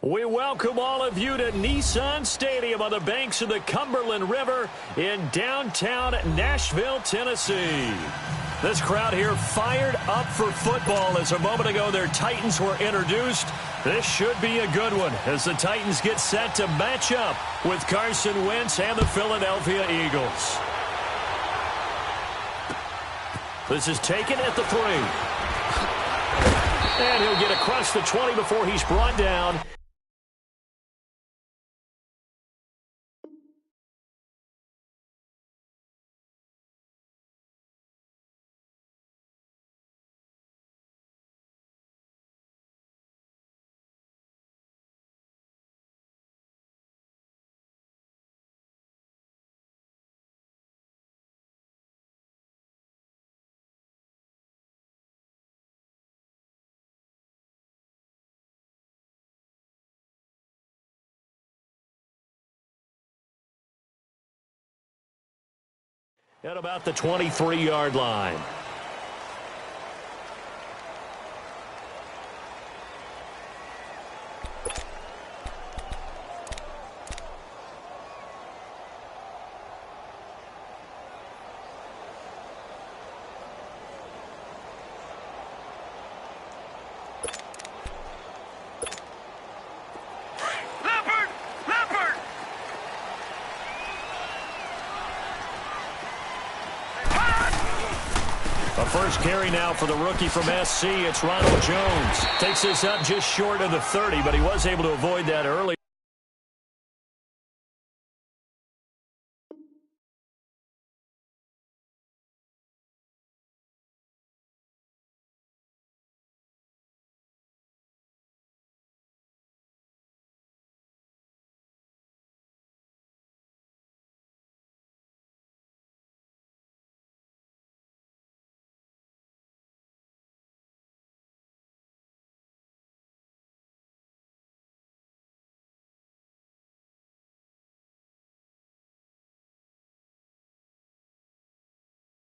We welcome all of you to Nissan Stadium on the banks of the Cumberland River in downtown Nashville, Tennessee. This crowd here fired up for football as a moment ago their Titans were introduced. This should be a good one as the Titans get set to match up with Carson Wentz and the Philadelphia Eagles. This is taken at the 3. And he'll get across the 20 before he's brought down. At about the 23-yard line. First carry now for the rookie from SC. It's Ronald Jones. Takes this up just short of the 30, but he was able to avoid that early.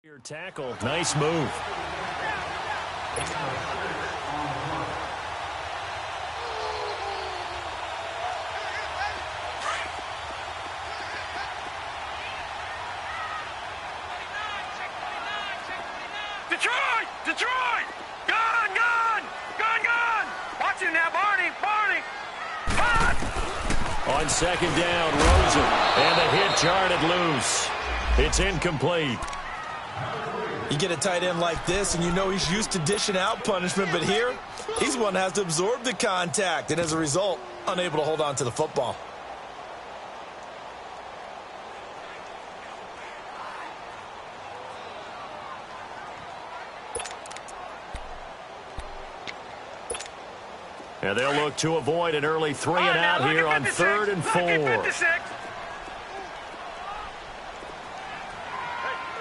Your tackle. Nice move. Detroit! Detroit! Gun! Gun! Gun! Gun! Watch him now, Barney! Barney! Hot! On second down, Rosen. And the hit jarred loose. It's incomplete. You get a tight end like this, and you know he's used to dishing out punishment, but here, he's one that has to absorb the contact, and as a result, unable to hold on to the football. And they'll look to avoid an early 3 and out here on 3rd and 4.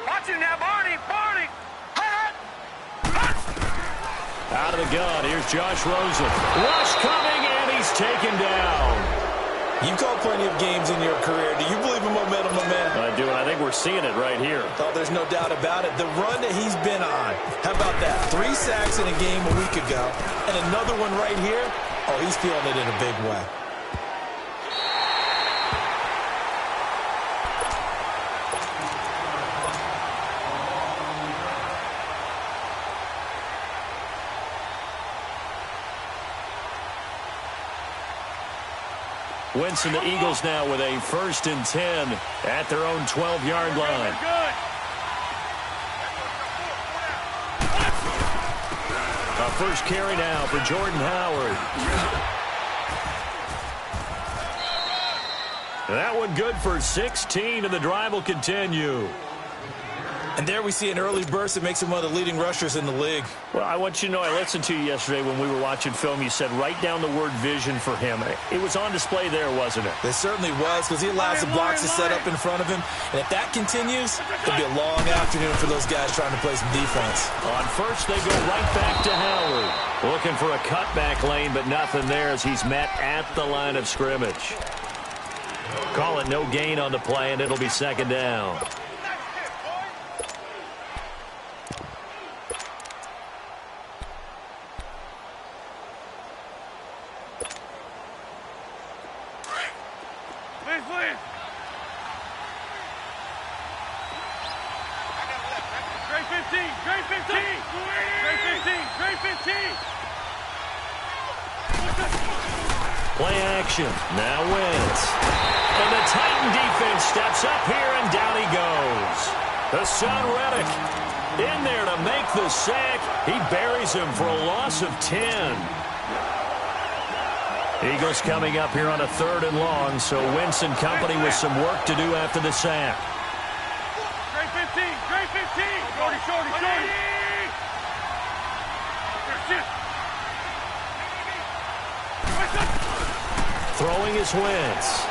Watch him now, Barney! Barney! Out of the gun, here's Josh Rosen. Rush coming, and he's taken down. You call plenty of games in your career. Do you believe in momentum, my man? I do, and I think we're seeing it right here. Oh, there's no doubt about it. The run that he's been on. How about that? 3 sacks in a game a week ago, and another one right here. Oh, he's feeling it in a big way. Wentz and the Eagles now with a 1st and 10 at their own 12-yard line. A first carry now for Jordan Howard. That one good for 16, and the drive will continue. And there we see an early burst that makes him one of the leading rushers in the league. Well, I want you to know, I listened to you yesterday when we were watching film. You said write down the word vision for him. It was on display there, wasn't it? It certainly was, because he allows the blocks to set up in front of him. And if that continues, it'll be a long afternoon for those guys trying to play some defense. On first, they go right back to Howard. Looking for a cutback lane, but nothing there as he's met at the line of scrimmage. Call it no gain on the play, and it'll be 2nd down. Please. Straight 15. Straight 15. Straight 15. Play action. Now Wentz. And the Titan defense steps up here, and down he goes. Hassan Reddick in there to make the sack. He buries him for a loss of 10. Eagles coming up here on a 3rd and long, so Wentz and company with some work to do after the sack. Straight 15. Straight 15. Shorty. Throwing his Wentz.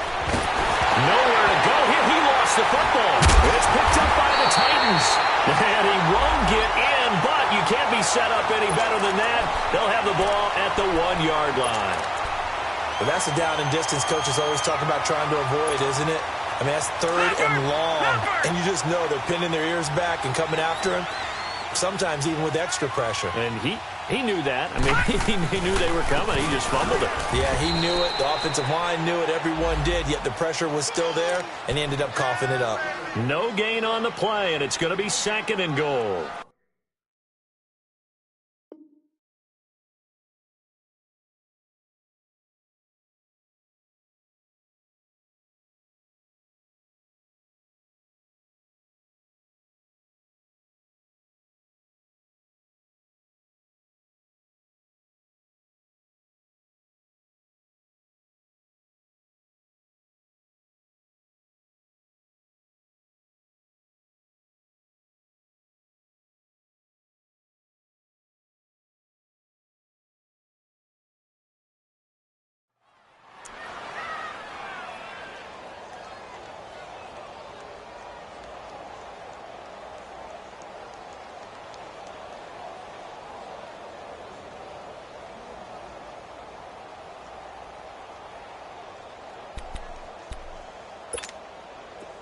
Nowhere to go here. He lost the football. It's picked up by the Titans. And he won't get in, but you can't be set up any better than that. They'll have the ball at the 1-yard line. But that's a down and distance coaches always talk about trying to avoid, isn't it? I mean, that's 3rd and long. And you just know they're pinning their ears back and coming after him, sometimes even with extra pressure. And he knew that. I mean, he knew they were coming. He just fumbled it. Yeah, he knew it. The offensive line knew it. Everyone did, yet the pressure was still there, and he ended up coughing it up. No gain on the play, and it's going to be 2nd and goal.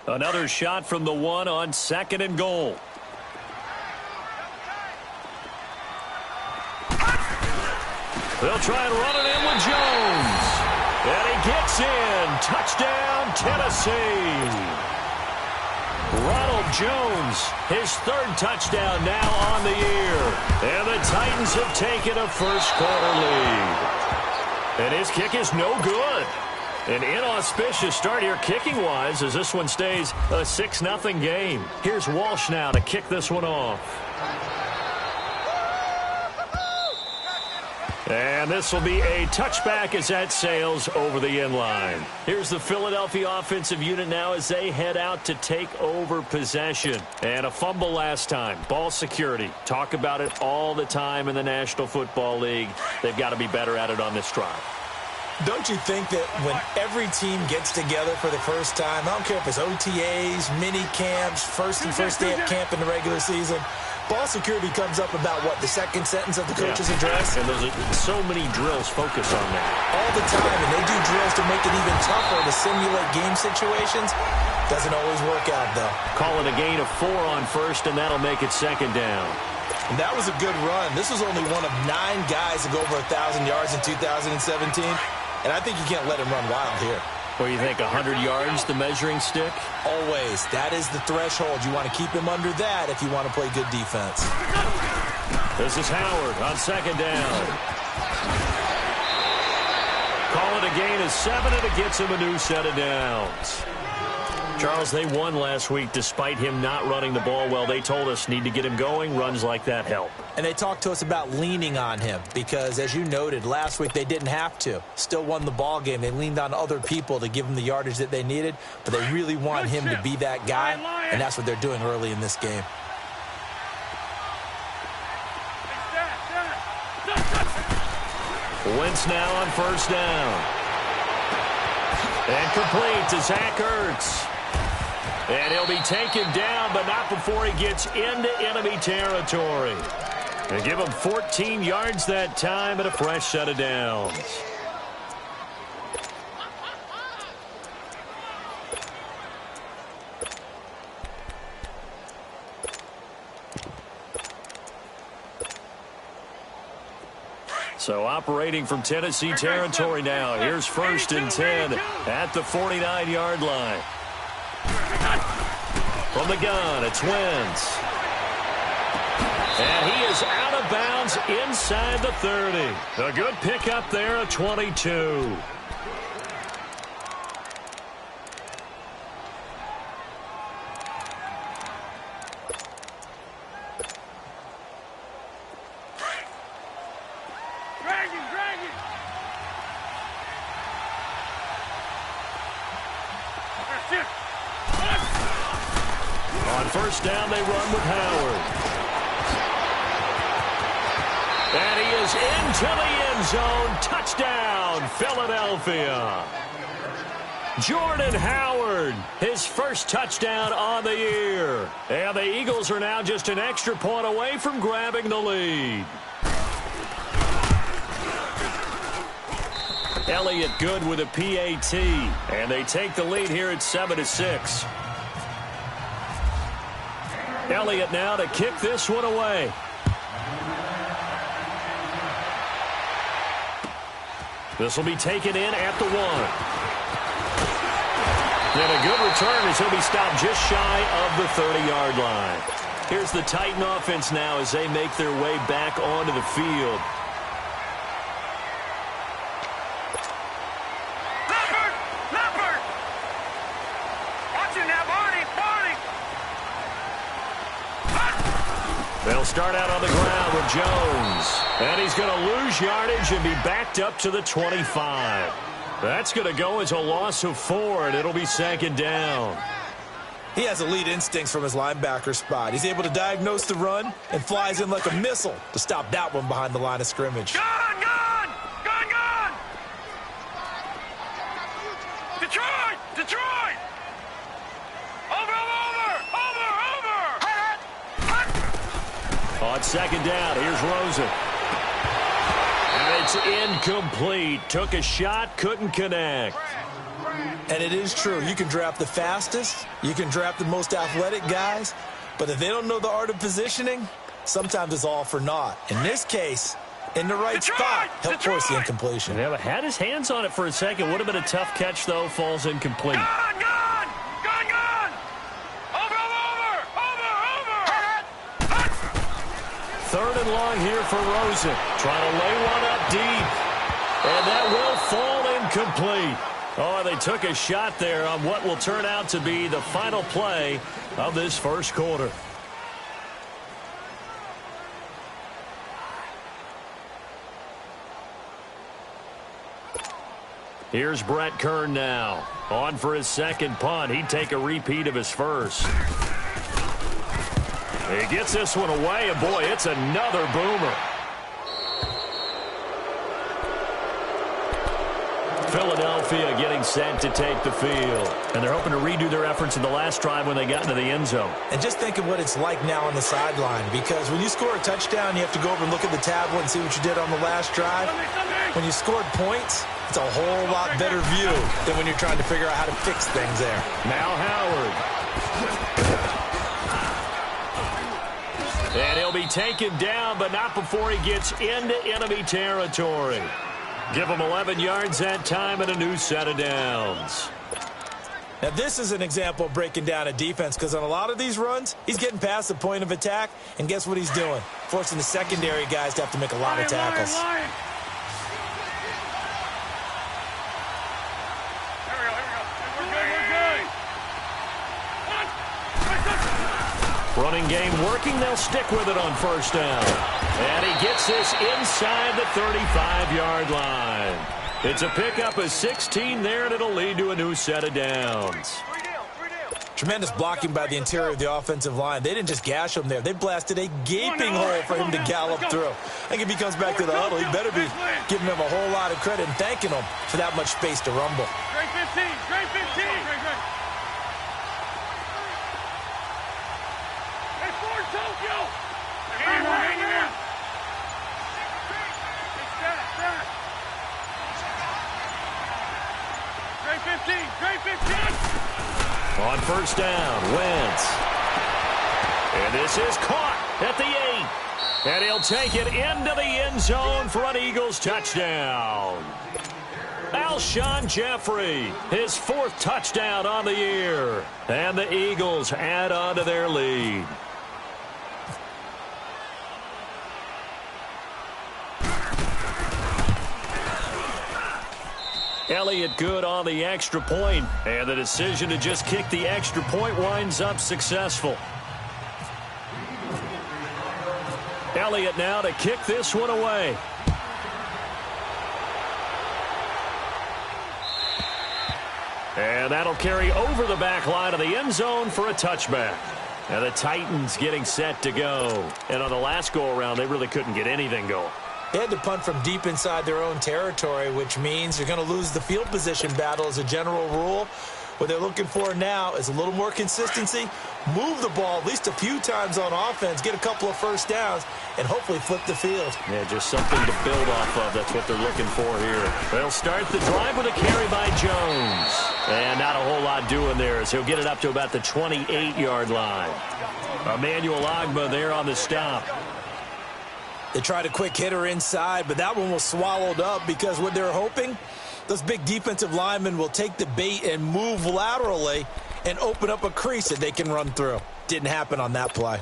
Another shot from the 1 on 2nd and goal. They'll try and run it in with Jones. And he gets in. Touchdown, Tennessee. Ronald Jones, his 3rd touchdown now on the year. And the Titans have taken a first-quarter lead. And his kick is no good. An inauspicious start here kicking-wise as this one stays a 6-0 game. Here's Walsh now to kick this one off. And this will be a touchback as that sails over the end line. Here's the Philadelphia offensive unit now as they head out to take over possession. And a fumble last time. Ball security. Talk about it all the time in the National Football League. They've got to be better at it on this drive. Don't you think that when every team gets together for the first time, I don't care if it's OTAs, mini camps, first day of camp in the regular season, ball security comes up about, what, the 2nd sentence of the coach's address? And there's so many drills focus on that. All the time, and they do drills to make it even tougher to simulate game situations. Doesn't always work out, though. Call it a gain of 4 on 1st, and that'll make it 2nd down. And that was a good run. This was only one of 9 guys to go over 1,000 yards in 2017. And I think you can't let him run wild here. What do you think, 100 yards, the measuring stick? Always. That is the threshold. You want to keep him under that if you want to play good defense. This is Howard on 2nd down. Call it a gain of 7, and it gets him a new set of downs. Charles, they won last week despite him not running the ball well. They told us need to get him going. Runs like that help. And they talked to us about leaning on him because, as you noted, last week they didn't have to. Still won the ball game. They leaned on other people to give them the yardage that they needed, but they really want him to be that guy, and that's what they're doing early in this game. Wentz now on 1st down. And complete to Zach Ertz. And he'll be taken down, but not before he gets into enemy territory. They give him 14 yards that time and a fresh set of downs. So operating from Tennessee territory now. Here's 1st and 10 at the 49-yard line. From the gun, it's Wentz. And he is out of bounds inside the 30. A good pickup there at 22. On 1st down, they run with Howard. And he is into the end zone. Touchdown, Philadelphia. Jordan Howard, his first touchdown on the year. And the Eagles are now just an extra point away from grabbing the lead. Elliott good with a PAT. And they take the lead here at 7-6. Elliott now to kick this one away. This will be taken in at the 1. And a good return as he'll be stopped just shy of the 30-yard line. Here's the Titan offense now as they make their way back onto the field. Leopard! Watch it now, Barney! They'll start out on the ground with Jones. And he's going to lose yardage and be backed up to the 25. That's going to go as a loss of 4, and it'll be 2nd down. He has elite instincts from his linebacker spot. He's able to diagnose the run and flies in like a missile to stop that one behind the line of scrimmage. Gun! Detroit! Over! On 2nd down, here's Rosen. And it's incomplete. Took a shot, couldn't connect. And it is true. You can draft the fastest. You can draft the most athletic guys. But if they don't know the art of positioning, sometimes it's all for naught. In this case, in the right spot, helped force the incompletion. Yeah, but had his hands on it for a second. Would have been a tough catch, though. Falls incomplete. Gun! Over! 3rd and long here for Rosen. Trying to lay one up deep. And that will fall incomplete. Oh, they took a shot there on what will turn out to be the final play of this first quarter. Here's Brett Kern now. On for his 2nd punt. He'd take a repeat of his first. He gets this one away, and boy, it's another boomer. Philadelphia getting set to take the field. And they're hoping to redo their efforts in the last drive when they got into the end zone. And just think of what it's like now on the sideline, because when you score a touchdown, you have to go over and look at the tablet and see what you did on the last drive. When you scored points, it's a whole lot better view than when you're trying to figure out how to fix things there. Now Howard. And he'll be taken down, but not before he gets into enemy territory. Give him 11 yards that time and a new set of downs. Now, this is an example of breaking down a defense, because on a lot of these runs, he's getting past the point of attack, and guess what he's doing? Forcing the secondary guys to have to make a lot of tackles. Running game working. They'll stick with it on 1st down. And he gets this inside the 35-yard line. It's a pickup of 16 there, and it'll lead to a new set of downs. Tremendous blocking by the interior of the offensive line. They didn't just gash him there. They blasted a gaping hole for him to gallop through. I think if he comes back to the huddle, he better be giving him a whole lot of credit and thanking him for that much space to rumble. Great 15! Great 15! Hey, Ford, Tokyo! Hang in! Great 15! Great 15! On 1st down, Wentz. And this is caught at the 8. And he'll take it into the end zone for an Eagles touchdown. Alshon Jeffrey, his 4th touchdown on the year. And the Eagles add on to their lead. Elliott good on the extra point, and the decision to just kick the extra point winds up successful. Elliott now to kick this one away. And that'll carry over the back line of the end zone for a touchback. And the Titans getting set to go. And on the last go-around, they really couldn't get anything going. They had to punt from deep inside their own territory, which means you're going to lose the field position battle as a general rule. What they're looking for now is a little more consistency, move the ball at least a few times on offense, get a couple of first downs, and hopefully flip the field. Yeah, just something to build off of. That's what they're looking for here. They'll start the drive with a carry by Jones. And not a whole lot doing there as he'll get it up to about the 28-yard line. Emmanuel Ogbah there on the stop. They tried a quick hitter inside, but that one was swallowed up because what they're hoping, those big defensive linemen will take the bait and move laterally and open up a crease that they can run through. Didn't happen on that play.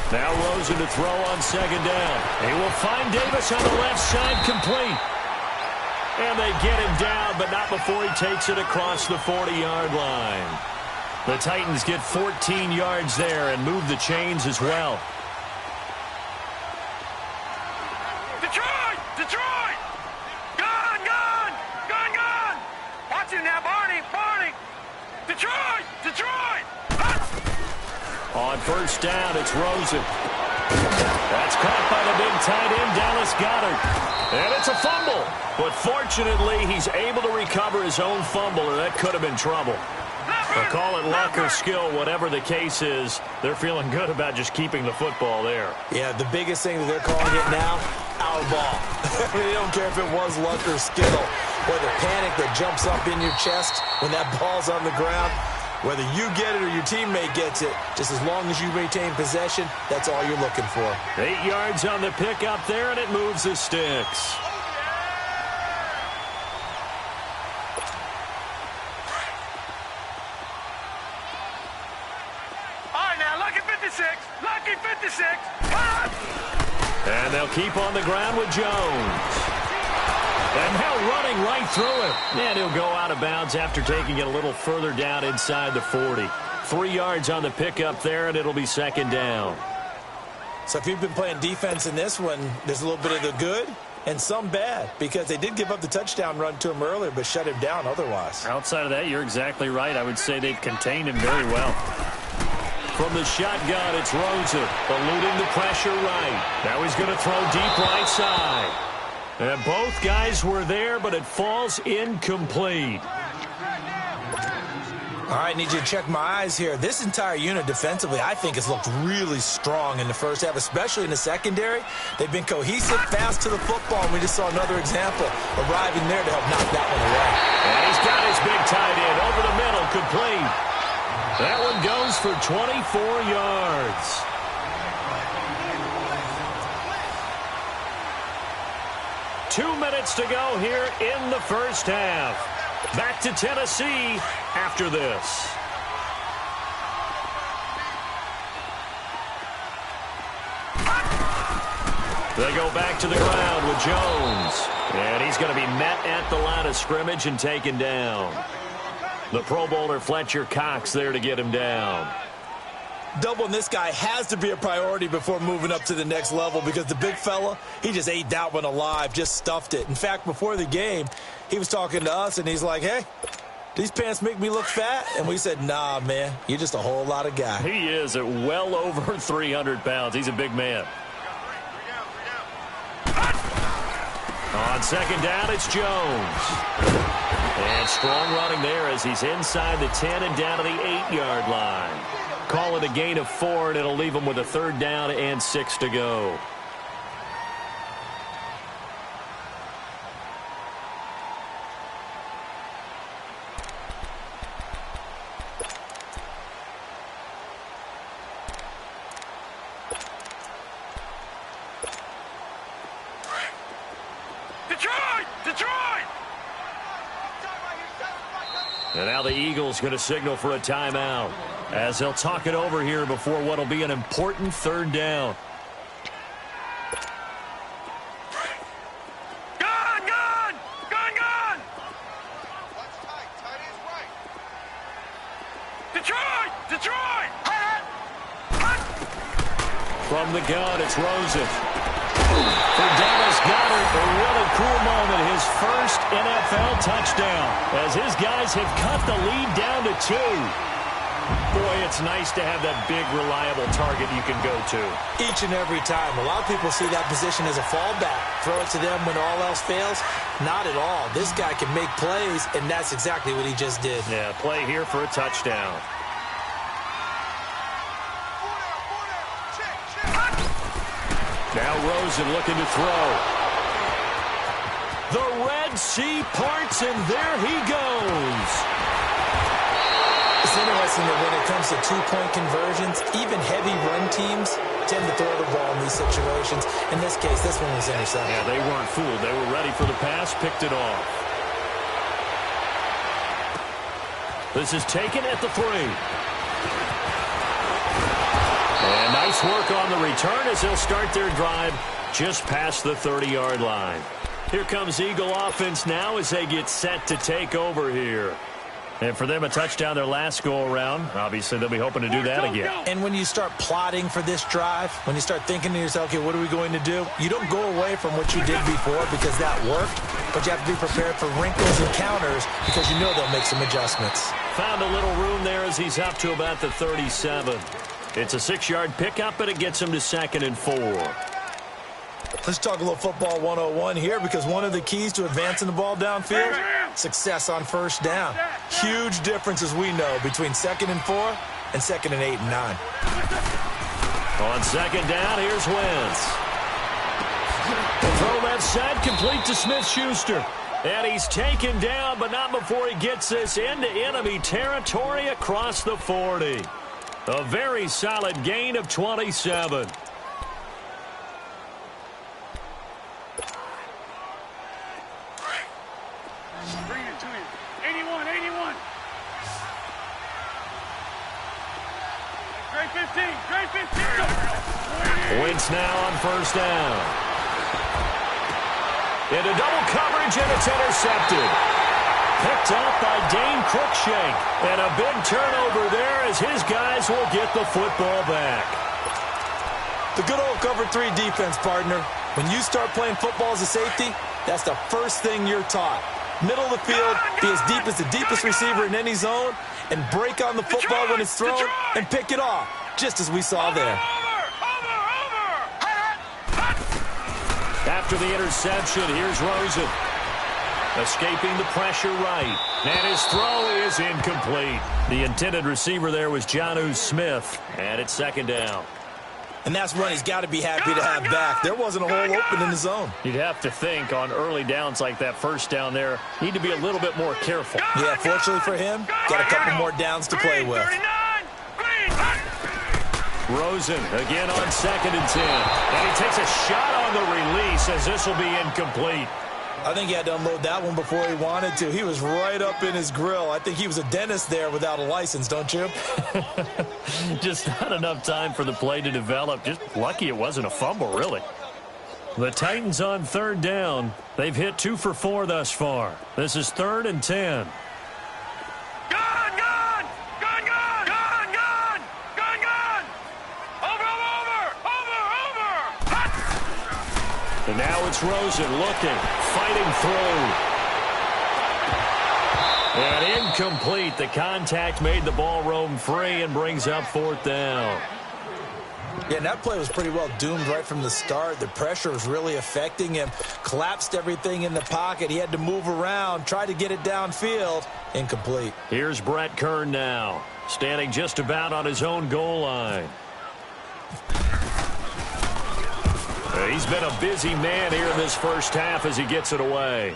Now Rosen to throw on second down. He will find Davis on the left side complete. And they get him down, but not before he takes it across the 40-yard line. The Titans get 14 yards there and move the chains as well. Detroit! Detroit! Gun! Gun! Gun! Gun! Watch him now, Barney! Barney! Detroit! Detroit! On first down, it's Rosen. That's caught by the big tight end, Dallas Goedert. And it's a fumble. But fortunately, he's able to recover his own fumble, or that could have been trouble. They'll call it luck or skill, whatever the case is. They're feeling good about just keeping the football there. Yeah, the biggest thing that they're calling it now, our ball. They don't care if it was luck or skill, or the panic that jumps up in your chest when that ball's on the ground. Whether you get it or your teammate gets it, just as long as you maintain possession, that's all you're looking for. 8 yards on the pickup there, and it moves the sticks. All right, now, lucky 56. Lucky 56. And they'll keep on the ground with Jones. And now running right through him. And he'll go out of bounds after taking it a little further down inside the 40. 3 yards on the pickup there, and it'll be second down. So if you've been playing defense in this one, there's a little bit of the good and some bad, because they did give up the touchdown run to him earlier, but shut him down otherwise. Outside of that, you're exactly right. I would say they've contained him very well. From the shotgun, it's Rosen, eluding the pressure right. Now he's going to throw deep right side. And both guys were there, but it falls incomplete. All right, need you to check my eyes here. This entire unit defensively, I think, has looked really strong in the first half, especially in the secondary. They've been cohesive, fast to the football, and we just saw another example arriving there to help knock that one away. And he's got his big tight end over the middle, complete. That one goes for 24 yards. Two minutes to go here in the first half. Back to Tennessee after this. They go back to the ground with Jones. And he's going to be met at the line of scrimmage and taken down. The Pro Bowler Fletcher Cox there to get him down. Doubling this guy has to be a priority before moving up to the next level, because the big fella, he just ate that one alive, just stuffed it. In fact, before the game, he was talking to us, and he's like, hey, these pants make me look fat? And we said, nah, man, you're just a whole lot of guy. He is at well over 300 pounds. He's a big man. On second down, it's Jones. And strong running there as he's inside the 10 and down to the 8-yard line. Call it a gain of 4, and it'll leave him with a third down and 6 to go. And now the Eagles going to signal for a timeout as they'll talk it over here before what will be an important third down. From the gun, it's Rosen. For Dallas Goedert, a really cool moment, his first NFL touchdown, as his guys have cut the lead down to 2. Boy, it's nice to have that big, reliable target you can go to. Each and every time. A lot of people see that position as a fallback. Throw it to them when all else fails. Not at all. This guy can make plays, and that's exactly what he just did. Yeah, play here for a touchdown. Now Rosen looking to throw. The Red Sea parts, and there he goes. It's interesting that when it comes to two-point conversions, even heavy run teams tend to throw the ball in these situations. In this case, this one was intercepted. Yeah, they weren't fooled. They were ready for the pass, picked it off. This is taken at the 3. And nice work on the return as they'll start their drive just past the 30-yard line. Here comes Eagle offense now as they get set to take over here. And for them, a touchdown their last go-around. Obviously, they'll be hoping to do that again. And when you start plotting for this drive, when you start thinking to yourself, okay, what are we going to do? You don't go away from what you did before because that worked, but you have to be prepared for wrinkles and counters because you know they'll make some adjustments. Found a little room there as he's up to about the 37. It's a 6-yard pickup, but it gets him to 2nd and 4. Let's talk a little football 101 here because one of the keys to advancing the ball downfield, success on first down. Huge difference, as we know, between 2nd and 4 and 2nd and 8 and 9. On 2nd down, here's Wentz. The throw left side, complete to Smith-Schuster. And he's taken down, but not before he gets this into enemy territory across the 40. A very solid gain of 27. Bring it to him. 81, 81. Great 15, great 15. Wentz now on first down. Into double coverage, and it's intercepted. Picked up by Dane Cruikshank. And a big turnover there as his guys will get the football back. The good old cover 3 defense, partner. When you start playing football as a safety, that's the first thing you're taught. Middle of the field, be as deep as the deepest receiver in any zone, and break on the football when it's thrown, and pick it off, just as we saw there. After the interception, here's Rosen. Escaping the pressure right. And his throw is incomplete. The intended receiver there was Jonnu Smith. And it's 2nd down. And that's one he's got to be happy to have back. There wasn't a hole open in the zone. You'd have to think on early downs like that first down there, need to be a little bit more careful. Yeah, fortunately for him, got a couple more downs to play with. Rosen again on 2nd and 10. And he takes a shot on the release as this will be incomplete. I think he had to unload that one before he wanted to. He was right up in his grill. I think he was a dentist there without a license, don't you? Just not enough time for the play to develop. Just lucky it wasn't a fumble, really. The Titans on 3rd down. They've hit 2 for 4 thus far. This is 3rd and 10. And now it's Rosen looking, fighting through. And incomplete. The contact made the ball roam free and brings up 4th down. Yeah, and that play was pretty well doomed right from the start. The pressure was really affecting him. Collapsed everything in the pocket. He had to move around, try to get it downfield. Incomplete. Here's Brett Kern now, standing just about on his own goal line. He's been a busy man here in this first half as he gets it away.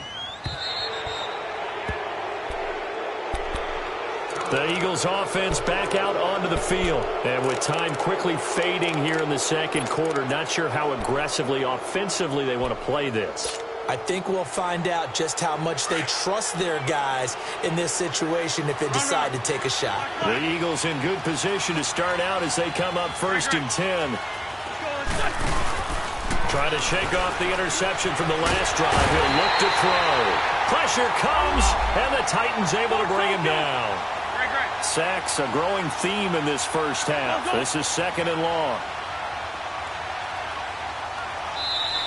The Eagles offense back out onto the field. And with time quickly fading here in the second quarter, not sure how aggressively, offensively they want to play this. I think we'll find out just how much they trust their guys in this situation if they decide to take a shot. The Eagles in good position to start out as they come up 1st and 10. Trying to shake off the interception from the last drive. He'll look to throw. Pressure comes, and the Titans able to bring him down. Sacks, a growing theme in this first half. This is 2nd and long.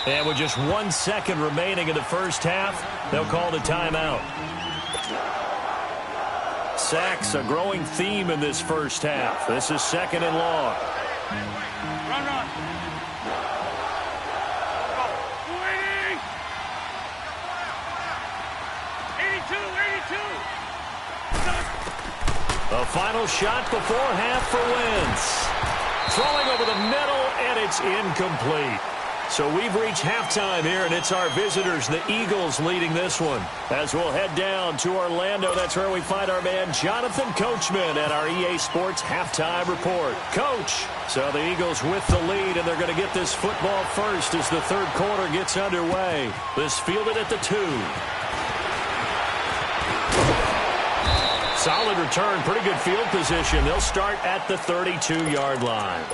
And with just 1 second remaining in the first half, they'll call the timeout. Sacks, a growing theme in this first half. This is 2nd and long. Run. 82. A final shot before half for Wentz. Throwing over the middle, and it's incomplete. So we've reached halftime here, and it's our visitors, the Eagles, leading this one. As we'll head down to Orlando, that's where we find our man Jonathan Coachman at our EA Sports Halftime Report. Coach, so the Eagles with the lead, and they're going to get this football first as the third quarter gets underway. This fielded at the 2. Solid return, pretty good field position. They'll start at the 32-yard line.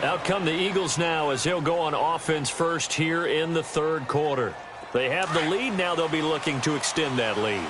Out come the Eagles now as they'll go on offense first here in the third quarter. They have the lead. Now they'll be looking to extend that lead.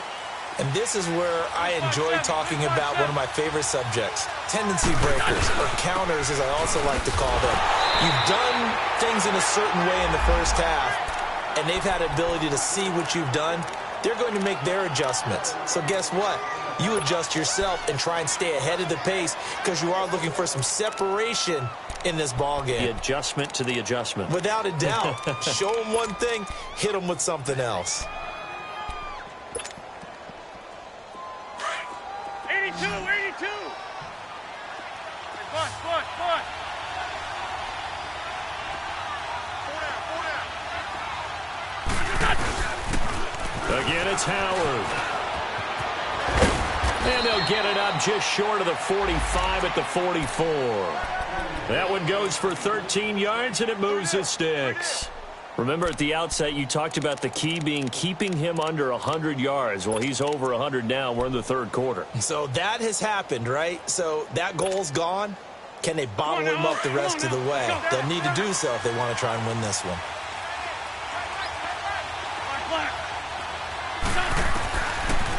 And this is where I enjoy talking about one of my favorite subjects, tendency breakers, or counters as I also like to call them. You've done things in a certain way in the first half, and they've had ability to see what you've done. They're going to make their adjustments. So guess what? You adjust yourself and try and stay ahead of the pace because you are looking for some separation in this ball game. The adjustment to the adjustment. Without a doubt. Show them one thing, hit them with something else. 82. Foot. Again, it's Howard. And they'll get it up just short of the 45 at the 44. That one goes for 13 yards, and it moves the sticks. Remember at the outset, you talked about the key being keeping him under 100 yards. Well, he's over 100 now. We're in the third quarter. So that has happened, right? So that goal's gone. Can they bottle him up the rest of the way? They'll need to do so if they want to try and win this one.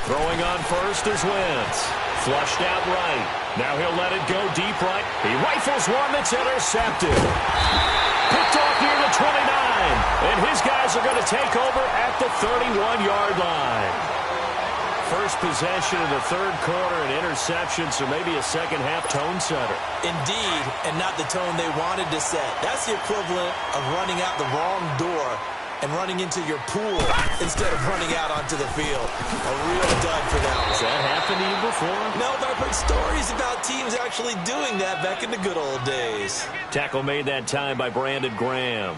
Throwing on first is Wentz. Flushed out right. Now he'll let it go deep right. He rifles one that's intercepted. Picked off near the 29. And his guys are going to take over at the 31-yard line. First possession of the third quarter, an interception, so maybe a second-half tone setter. Indeed, and not the tone they wanted to set. That's the equivalent of running out the wrong door and running into your pool instead of running out onto the field. A real dud for that one. Has that happened to you before? No, but I've heard stories about teams actually doing that back in the good old days. Tackle made that time by Brandon Graham.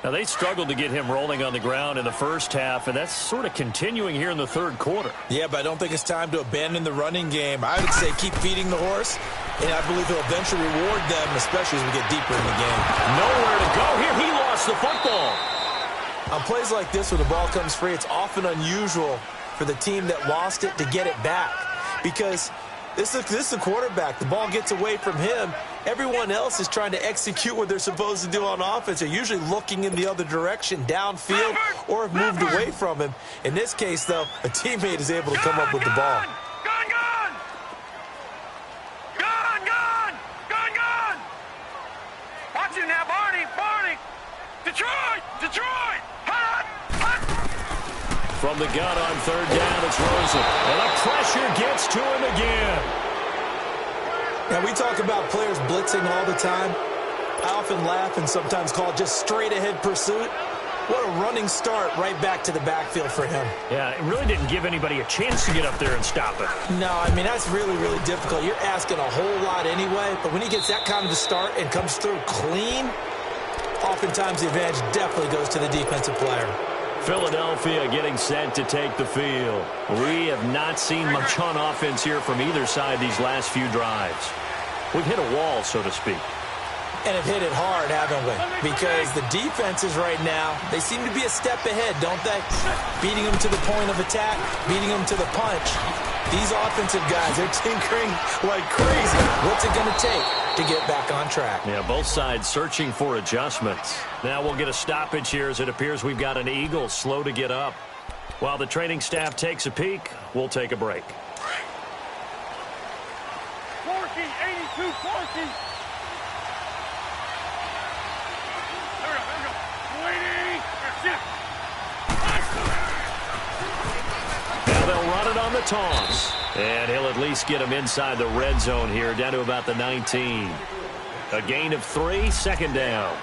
Now, they struggled to get him rolling on the ground in the first half, and that's sort of continuing here in the third quarter. Yeah, but I don't think it's time to abandon the running game. I would say keep feeding the horse, and I believe he'll eventually reward them, especially as we get deeper in the game. Nowhere to go here. He lost the football. On plays like this where the ball comes free, it's often unusual for the team that lost it to get it back because this is the quarterback. The ball gets away from him. Everyone else is trying to execute what they're supposed to do on offense. They're usually looking in the other direction, downfield, or have moved away from him. In this case, though, a teammate is able to come up with the ball. Gone! Watch it now, Barney! Detroit! Hot! From the gun on third down, it's Rosen. And the pressure gets to him again. Now, we talk about players blitzing all the time. I often laugh and sometimes call it just straight-ahead pursuit. What a running start right back to the backfield for him. Yeah, it really didn't give anybody a chance to get up there and stop it. No, I mean, that's really, really difficult. You're asking a whole lot anyway, but when he gets that kind of a start and comes through clean, oftentimes the advantage definitely goes to the defensive player. Philadelphia getting set to take the field. We have not seen much on offense here from either side these last few drives. We've hit a wall, so to speak. And have hit it hard, haven't we? Because the defenses right now, they seem to be a step ahead, don't they? Beating them to the point of attack, beating them to the punch. These offensive guys, they're tinkering like crazy. What's it going to take to get back on track? Yeah, both sides searching for adjustments. Now we'll get a stoppage here as it appears we've got an Eagle slow to get up. While the training staff takes a peek, we'll take a break. Forky, 82, Forky. Now they'll run it on the toss. And he'll at least get him inside the red zone here, down to about the 19. A gain of 3, second down.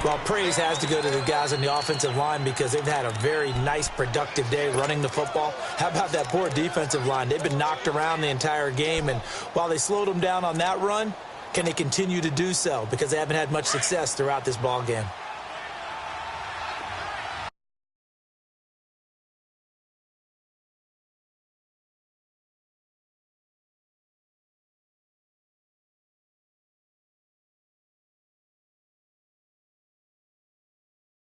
Well, praise has to go to the guys on the offensive line because they've had a very nice, productive day running the football. How about that poor defensive line? They've been knocked around the entire game, and while they slowed them down on that run, can they continue to do so? Because they haven't had much success throughout this ball game.